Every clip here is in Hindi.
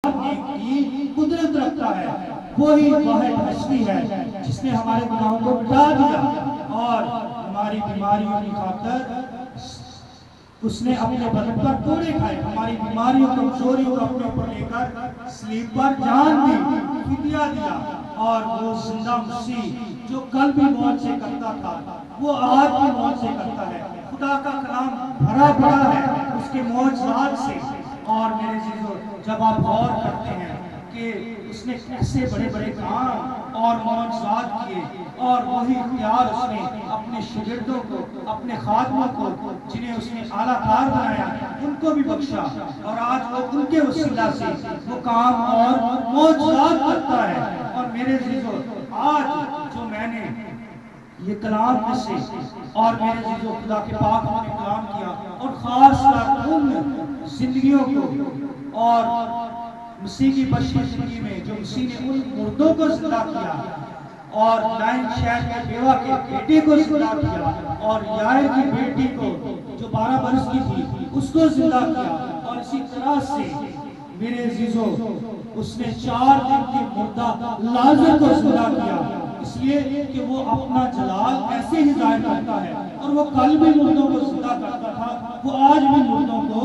की कुदरत रखता है, वही वाहिद हस्ती है जिसने हमारे गुनाहों को मिटा दिया और हमारी बीमारियों की खातिर उसने अपने बदन पर कोड़े खाए, हमारी बीमारियों कमजोरियों को अपने ऊपर लेकर सलीब पर जान दी, फिदिया दिया। और वो जिंदा मसीह जो कल भी मौत से करता था वो आज भी मौत से करता है। खुदा का कलाम भरा पड़ा है उसके मौजज़ात से। और मेरे जीजों, जब आप गौर करते हैं कि उसने कैसे बड़े बड़े काम और मौजज़ात किए और वही इख्तियार उसने अपने शागिर्दों को, अपने खादमों को, जिन्हें उसने आलाकार बनाया, उनको भी बख्शा और आज वो उनके वसीला से वो काम और मौजज़ात करता है। और मेरे जीजों, आज जो मैंने ये कलाम में से और मेरे जीजों खुदा के पाक ने कलाम किया और खास कर उन जिंदगियों को और मसीह की बख्शी जिंदगी में जो मसीह ने उन मुर्दों को जिंदा किया और नाइन शहर के बेवा के बेटे को जिंदा किया और यार की बेटी को जो 12 बरस की थी उसको जिंदा किया। और इसी तरह से मेरे जीजों उसने 4 दिन के मुर्दा लाजर को जिंदा किया, इसलिए कि वो अपना जलाल ऐसे ही जाहिर करता है। और वो कल भी मुर्दों को जिंदा करता था, वो आज भी मुर्दों को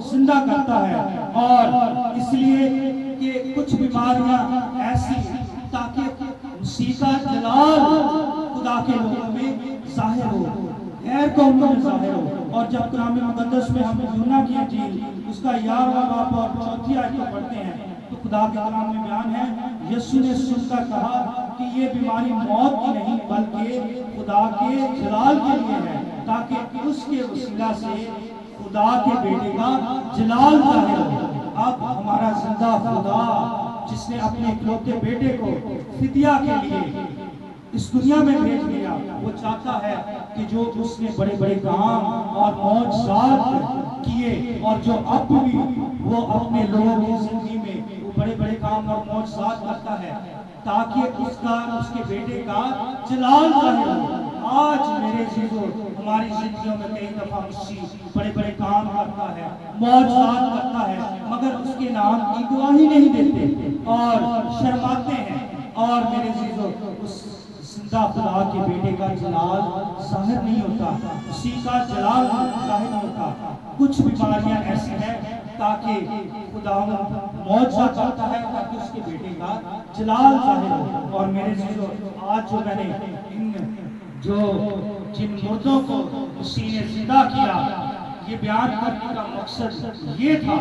जिंदा करता है। और इसलिए कि कुछ बीमारियां ऐसी ताकि मसीह का जलाल खुदा के लोगों में जाहिर हो, गैर कौमों में जाहिर हो। और जब कलाम मुकद्दस में हम यूहन्ना की इंजील उसका 11वां बाब और 4थी आयत को पढ़ते हैं तो खुदा के कलाम में बयान है, यीशु ने सुनकर कहा कि ये बीमारी मौत की नहीं बल्कि खुदा के जलाल के लिए है, ताकि उसके वसीला से खुदा के बेटे का जलाल जाहिर हो। अब हमारा जिंदा खुदा जिसने अपने इकलौते बेटे को फिदिया के लिए इस दुनिया में भेज दिया, वो चाहता है कि जो उसने बड़े बड़े काम और मौजज़ात किए और जो अब भी वो अपने लोगों की जिंदगी में वो बड़े बड़े काम और मौजज़ात करता है ताकि उसके बेटे का जलाल जाहिर हो। आज मेरे जीजों, हमारी जिंदगियों में कई दफा मसीह बड़े बड़े काम करता है, मौजज़ात करता है, मगर उसके नाम की गवाही नहीं देते और शर्माते हैं। और मेरे जीजों, उस जिंदा खुदा के बेटे का जलाल जाहिर नहीं होता, उसी का जलाल जाहिर नहीं होता। कुछ बीमारियां ऐसी हैं ताकि खुदा मौजज़ा करता है ताकि उसके बेटे का जलाल जाहिर हो। और मेरे जीजों, आज जो मैंने इन जिन मुर्दों को मसीह ने जिंदा किया, ये बयान करने का मकसद ये था,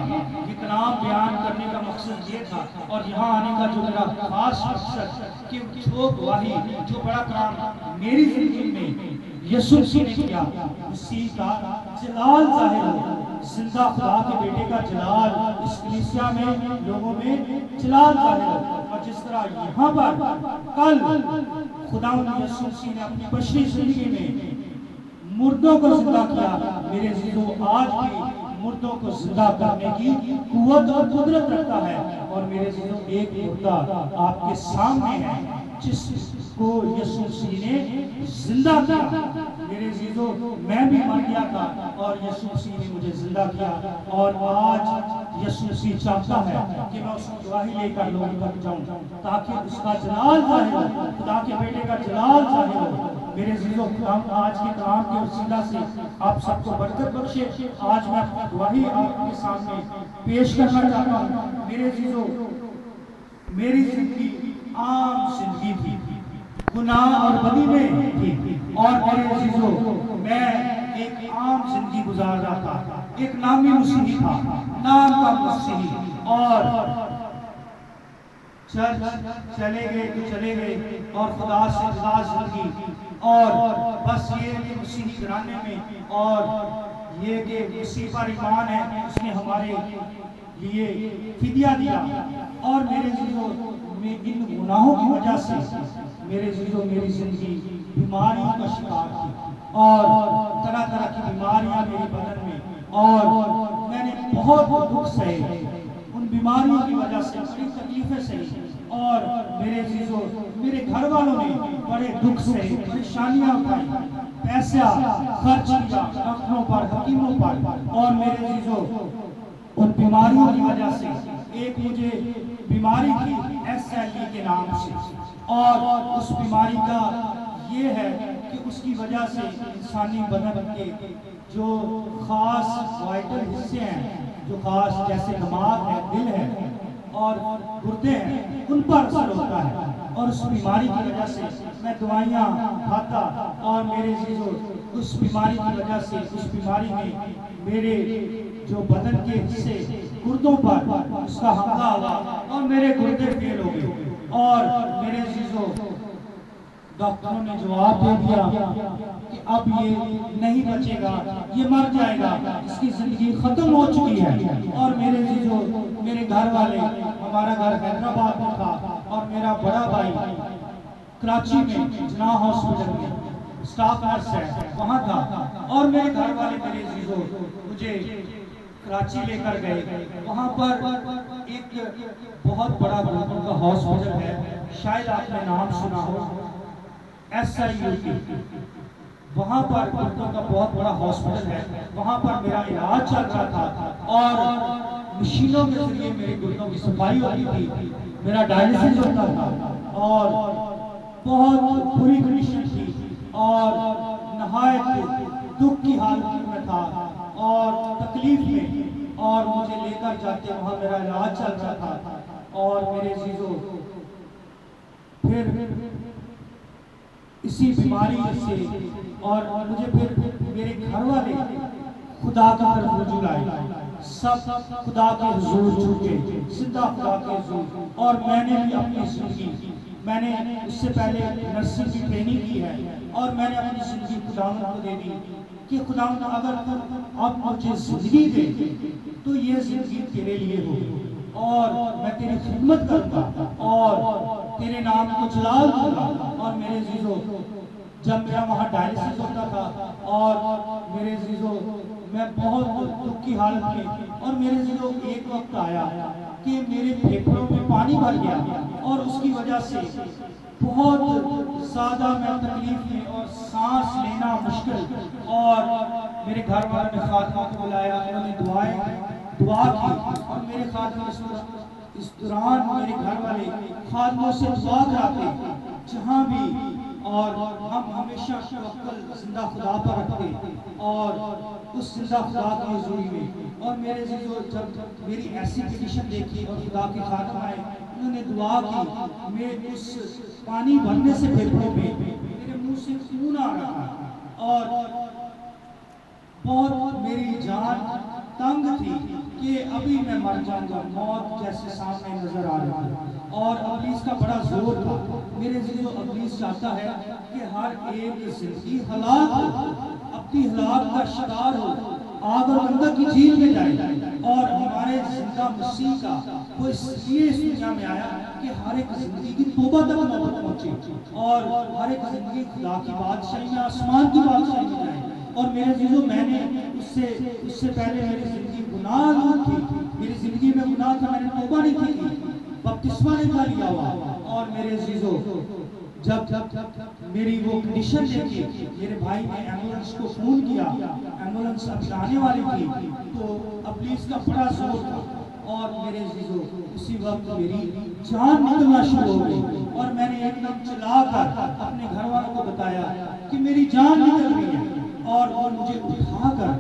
ये कलाम बयान करने का मकसद ये था। और यहाँ आने का जो मेरा खास मकसद कि जो गवाही, जो बड़ा काम मेरी जिंदगी में यीशु मसीह ने किया, उसी का जलाल जाहिर हो, जिंदा खुदा के बेटे का जलाल इस कलीसिया में लोगों में जलाल जाहिर हो। और जिस तरह यहाँ पर कल खुदा यीशु मसीह ने अपनी बशरी जिंदगी में मुर्दों को जिंदा किया, मेरे जीजों आज भी मुर्दों को जिंदा करने की कुव्वत और कुदरत रखता है। और मेरे जीजों, एक मुर्दा आपके सामने है जिसको यीशु मसीह ने जिंदा किया। मेरे जीजों, मैं भी मर गया था और यीशु मसीह ने मुझे जिंदा किया। और आज यीशु मसीह चाहता है कि मैं उसकी गवाही लेकर लोगों तक जाऊं ताकि उसका जलाल जाहिर हो, खुदा के बेटे का जलाल जाहिर हो। मेरे जीजों, आज के कलाम के वसीला से आप सबको बरकत बख्शे। आज मैं अपनी गवाही आपके सामने पेश करना चाहता हूँ। मेरे जीजों, मेरी जिंदगी आम जिंदगी थी, गुनाह और बदी में थी। और मेरे जीजों, मैं एक आम जिंदगी गुजार रहा था, एक नामी मसीही था, नाम का मसीही। और चर्च चले गए तो चले गए और खुदा से जुदा जिंदगी, और बस ये कि मसीही घराने में और ये कि मसीह पर ईमान है, उसने हमारे लिए फिदिया दिया। और मेरे जीजों, इन गुनाहों की वजह से मेरे जीजों मेरी जिंदगी बीमारियों का शिकार थी और तरह तरह की बीमारियां मेरे बदन में, और मैंने बहुत दुख सहे उन बीमारियों की वजह से, बड़ी तकलीफें सही। और मेरे जीजों, मेरे घर वालों ने बड़े दुख से परेशानियां उठाई, पैसा खर्च किया डॉक्टरों पर, हकीमों पर। और मेरे जीजों, उन बीमारियों की वजह से एक मुझे बीमारी थी SLE के नाम से, और उस बीमारी का ये है कि उसकी वजह से इंसानी बदन के जो खास वाइटल हिस्से हैं, जो खास जैसे दिमाग है, दिल है और गुर्दे हैं, उन पर असर होता है। और उस बीमारी की वजह से मैं दवाइयाँ खाता, और मेरे जीजो उस बीमारी की वजह से, उस बीमारी में मेरे जो बदन के हिस्से गुर्दों पर उसका हमला हुआ और मेरे गुर्दे फेल हो गए। और मेरे जीजो डॉक्टरों ने जवाब दे दिया कि अब ये नहीं बचेगा, ये मर जाएगा, इसकी जिंदगी खत्म हो चुकी है। और मेरे जीजो, मेरे घर वाले, हमारा घर हैदराबाद में था और मेरा बड़ा भाई कराची में जना हॉस्पिटल में स्टाफ नर्स है, वहाँ था। और मेरे घर वाले, मेरे जीजो, मुझे कराची लेकर गए। वहाँ पर एक बहुत बड़ा गुर्दों का हॉस्पिटल है, शायद आपने नाम सुना हो, SIUT। वहाँ पर गुर्दों का बहुत बड़ा हॉस्पिटल है, वहाँ पर मेरा इलाज चल रहा था और मशीनों के जरिए मेरे गुर्दों की सफाई होती थी, मेरा डायलिसिस होता था और बहुत बुरी कंडीशन थी और नहायत दुख की हालत में था और तकलीफ में, और मुझे लेकर जाते वहाँ मेरा इलाज चल रहा था। और मेरे जीजो फिर इसी बीमारी से, और मुझे फिर मेरे घर वाले खुदा की तरफ रुजू लाए, सब खुदा के हुजूर झुके, सीधा खुदा के हुजूर। और मैंने भी अपनी जिंदगी, मैंने उससे पहले नर्सिंग की ट्रेनिंग की है और मैंने अपनी जिंदगी खुदावंद को दे दी कि खुदावंद अगर तुम अब मुझे जिंदगी दे तो ये जिंदगी तेरे लिए हो और मैं तेरी खिदमत करूंगा और तेरे नाम को जलाल दूंगा। और मेरे जीजो, जब मेरा वहाँ डायलिसिस होता था और मेरे जीजो मैं बहुत दुख की हालत में, और मेरे जीजो एक वक्त आया कि मेरे फेफड़ों में पानी भर गया और उसकी वजह से बहुत ज़्यादा मैं तकलीफ में और सांस लेना मुश्किल। और मेरे घर वालों ने खातिमा को बुलाया, उन्होंने दुआ की और मेरे खातिमा इस दौरान मेरे घर वाले खातिमों से दुआ कराते जहाँ भी, और हम हमेशा तवक्कुल जिंदा खुदा पर रखते और उस जिंदा खुदा की हुजूरी में। और मेरे जीजो, जब मेरी ऐसी कंडीशन देखी और खुदा के खातिम आए, उन्होंने दुआ की, मैं उस पानी भरने से फेफड़ों में मेरे मुंह से खून आ रहा था और बहुत मेरी जान तंग थी कि अभी मैं मर जाऊंगा, मौत जैसे सामने नजर आ रही थी। और अब्लीस का बड़ा जोर था। मेरे जीजो, अब्लीस चाहता है कि हर एक जिंदगी हलाक हो, अपनी हलाक का शिकार हो, आग और गंगा की झील में जाए। और हमारे जिंदा मसीह का वो इसलिए इस दुनिया में आया कि हर एक जिंदगी की तौबा तक नौबत पहुंचे और हर एक जिंदगी खुदा की बादशाही में, आसमान की बादशाही में जाए। और मेरे जीजो, मैंने उससे पहले मेरी जिंदगी गुनाह थी, मेरी जिंदगी में गुनाह था, मैंने तौबा नहीं की, बपतिस्मा नहीं था लिया हुआ। और मेरे जीजो, जब मेरी वो कंडीशन देखी, मेरे भाई ने एम्बुलेंस को फोन किया, एम्बुलेंस अभी आने वाली थी, तो अब्लीस का बड़ा जोर था। और मेरे जीजो, उसी वक्त मेरी जान निकलना शुरू हो गई और मैंने एकदम चिल्लाकर अपने घर वालों को बताया कि मेरी जान निकल रही है। और वो मुझे उठाकर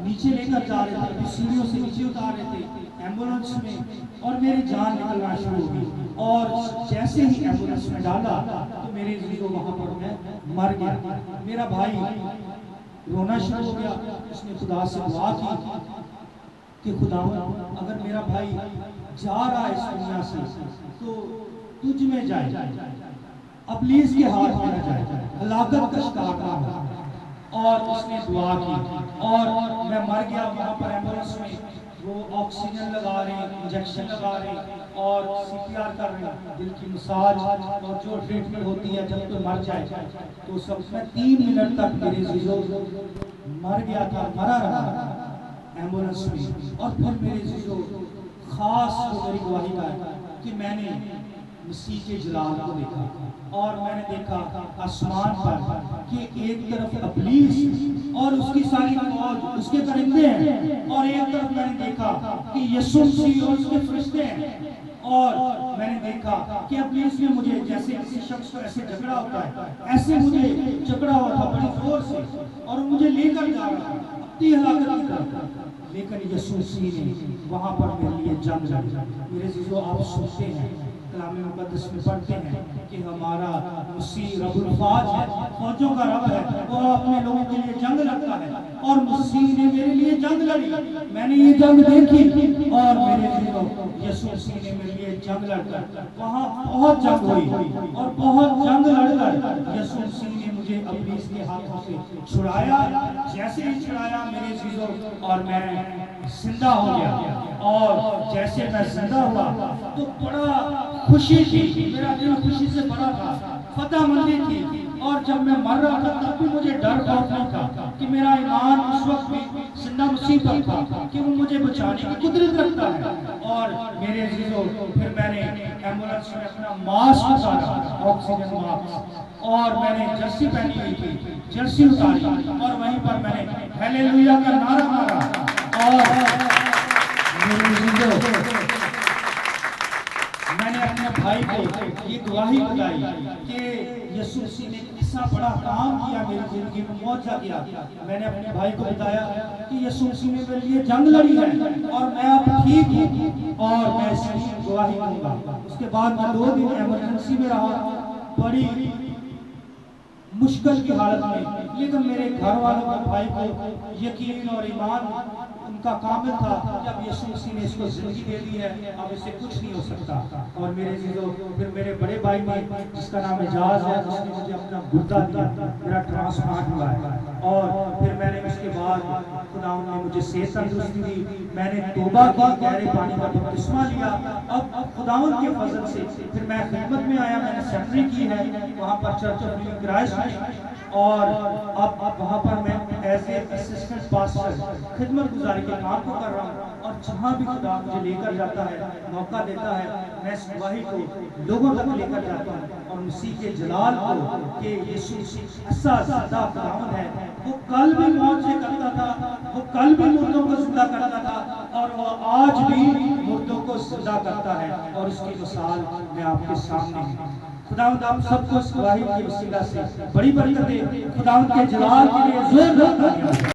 नीचे लेकर जा रहे थे, सीढ़ियों से नीचे उतार रहे थे एम्बुलेंस में, और मेरी जान निकलना शुरू हो गई। और जैसे ही एम्बुलेंस में डाला तो मेरे जीजो वहां पर मैं मर गया। मेरा भाई रोना शुरू हो गया, उसने खुदा से दुआ की कि खुदा, अगर मेरा भाई जा रहा है इस दुनिया से तो तुझ में जाए, अब्लीस के हाथ में न जाए, हलाकत का शिकार ना हो। और उसने दुआ की और मैं मर गया। वहाँ पर एम्बुलेंस में वो ऑक्सीजन लगा रहे, इंजेक्शन लगा रहे और CPR कर रहे, दिल की मसाज और जो ट्रीटमेंट होती है जब तो मर जाए। तो सब में 3 मिनट तक मेरे जीजो मर गया था, मरा रहा एम्बुलेंस में। और फिर मेरे जीजो खास वो मेरी गवाही का कि मैंने मसीह के जलाल को देखा, और मैंने देखा आसमान पर कि एक तरफ इब्लीस और उसकी सारी फौज, उसके परिंदे हैं, और एक तरफ मैंने देखा कि यीशु मसीह और उसके फरिश्ते हैं। और मैंने देखा कि इब्लीस में मुझे जैसे किसी शख्स को ऐसे झगड़ा होता है, ऐसे मुझे झगड़ा हुआ था बड़ी जोर से, और मुझे लेकर जा रहा था अपनी हलाकत की तरफ। लेकिन यीशु मसीह ने वहां पर मेरे लिए जंग लड़ी। मेरे जीजो, आप सुनते हैं कलाम मुकद्दस में पढ़ते हैं कि हमारा मसीह रब्बुल फाज है, फौजों का रब है, वो अपने लोगों के लिए जंग लड़ता है, और मसीह ने मेरे लिए जंग लड़ी। मैंने ये जंग देखी, और मेरे जीजो यीशु मसीह ने मेरे लिए जंग लड़कर वहां बहुत जंग हुई, और बहुत जंग लड़कर यीशु मसीह ने मुझे इब्लीस के हाथों से छुड़ाया। जैसे ही छुड़ाया मेरे जीजो, और मैं जिंदा हो गया, और जैसे मैं जिंदा हुआ तो बड़ा खुशी थी, मेरा दिल खुशी से भरा था, फतह मंदी थी। और जब मैं मर रहा था तब भी मुझे डर बहुत नहीं था कि मेरा ईमान उस वक्त भी जिंदा मसीह पर था कि वो मुझे बचाने की कुदरत रखता है। और मेरे जीजो, फिर मैंने एम्बुलेंस में अपना मास्क उतारा, ऑक्सीजन मास्क, और मैंने जर्सी पहनी हुई थी, जर्सी उतारी, और वहीं पर मैंने हालेलुया का नारा मारा। और मेरे जीजो, मैंने अपने भाई को ये गवाही बताई कि यीशु मसीह ने इतना बड़ा काम किया मेरी जिंदगी में, मौजज़ा किया। मैंने अपने भाई को बताया कि यीशु मसीह ने मेरे लिए जंग लड़ी है, और मैं अब ठीक हूँ, और मैं इसकी गवाही दूंगा। उसके बाद मैं 2 दिन इमरजेंसी में रहा, बड़ी मुश्किल की हालत में, लेकिन मेरे घर वालों को, भाई को यकीन और ईमान उनका कामिल था कि अब यीशु मसीह ने इसको जिंदगी दे दी है, अब इससे कुछ नहीं हो सकता। और मेरे जीजो, फिर मेरे बड़े भाई ने, जिसका नाम एजाज है, उसने मुझे अपना गुर्दा दिया, मेरा ट्रांसप्लांट हुआ है। और फिर मैंने उसके बाद खुदा ने मुझे सेहत तंदुरुस्ती दी, मैंने तौबा की, गहरे पानी का बपतिस्मा लिया। अब खुदावन के फजल से फिर मैं खिदमत में आया, मैंने सेमिनरी की है वहाँ पर, चर्च ऑफ न्यू क्राइस्ट में, और अब वहाँ पर मैं एज ए असिस्टेंट पास्टर खिदमत गुजारी के काम को कर रहा हूँ। और जहाँ भी खुदा मुझे लेकर जाता है, मौका देता है, मैं इस गवाही को लोगों तक लेकर जाता हूँ, और मसीह के जलाल को कि यीशु मसीह ऐसा ज़िंदा खुदावंद है। वो कल भी मौत से करता था, वो कल भी मुर्दों को जिंदा करता था, और वो आज भी मुर्दों को जिंदा करता है, और उसकी मिसाल मैं आपके सामने हूँ। खुदावंद आप सबको इस गवाही की वसीला से बड़ी बरकत दे। खुदावंद के जलाल के लिए जोरदार तालियां।